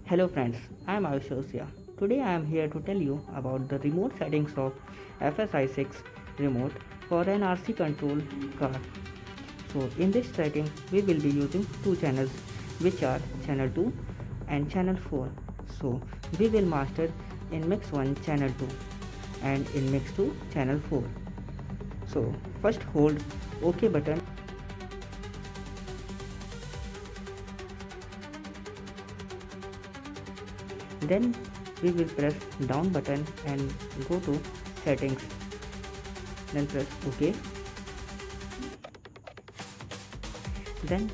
Hello friends, I am Ayush. Today I am here to tell you about the remote settings of FS-i6 remote for an RC control car. So in this setting we will be using two channels which are channel 2 and channel 4. So we will master in mix 1 channel 2 and in mix 2 channel 4. So first hold OK button. Then we will press down button and go to settings. Then press OK. Then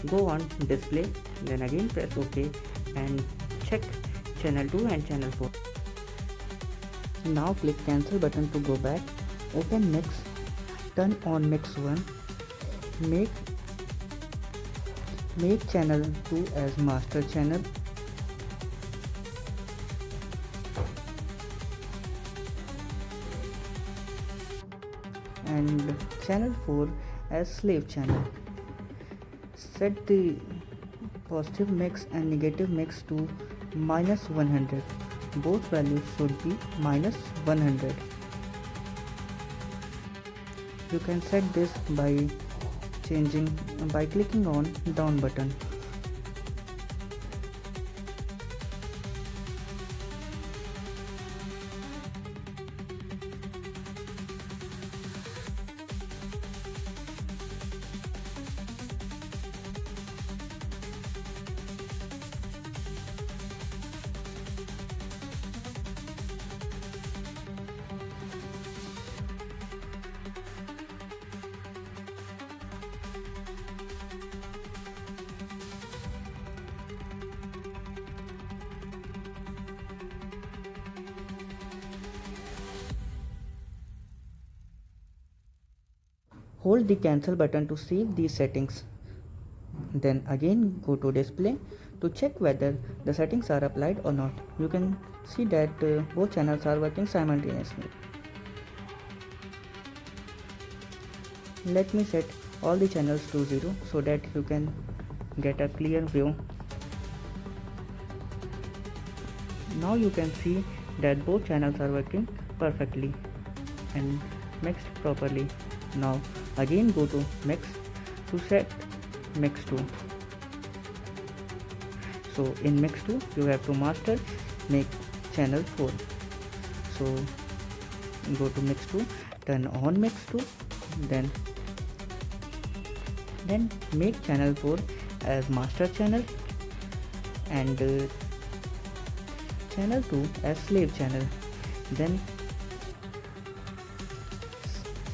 go on display. Then again press OK and check channel 2 and channel 4. Now click cancel button to go back. Open mix. Turn on mix 1. Make channel 2 as master channel. And channel 4 as slave channel. Set the positive mix and negative mix to -100. Both values should be -100. You can set this by clicking on down button. Hold the cancel button to save these settings. Then again go to display to check whether the settings are applied or not. You can see that both channels are working simultaneously. Let me set all the channels to 0 so that you can get a clear view. Now you can see that both channels are working perfectly and mixed properly. Now again go to mix to set mix 2. So in mix 2 you have to master make channel 4. So go to mix 2, turn on mix 2, then make channel 4 as master channel and channel 2 as slave channel. Then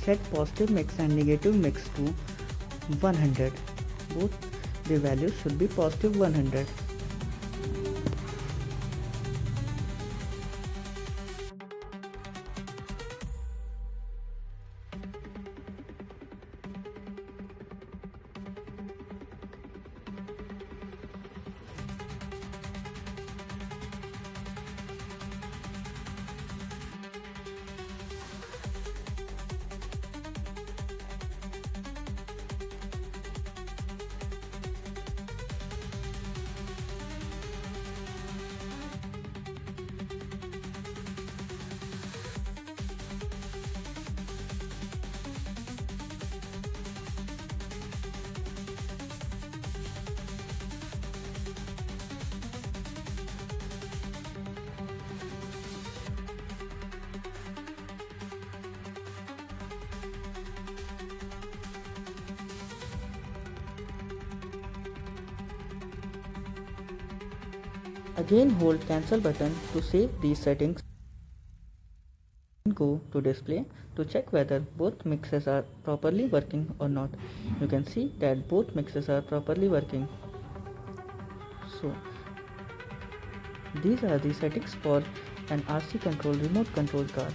set positive mix and negative mix to 100. Both the values should be positive 100. Again hold cancel button to save these settings. Go to display to check whether both mixes are properly working or not. You can see that both mixes are properly working. So these are the settings for an RC control remote control car.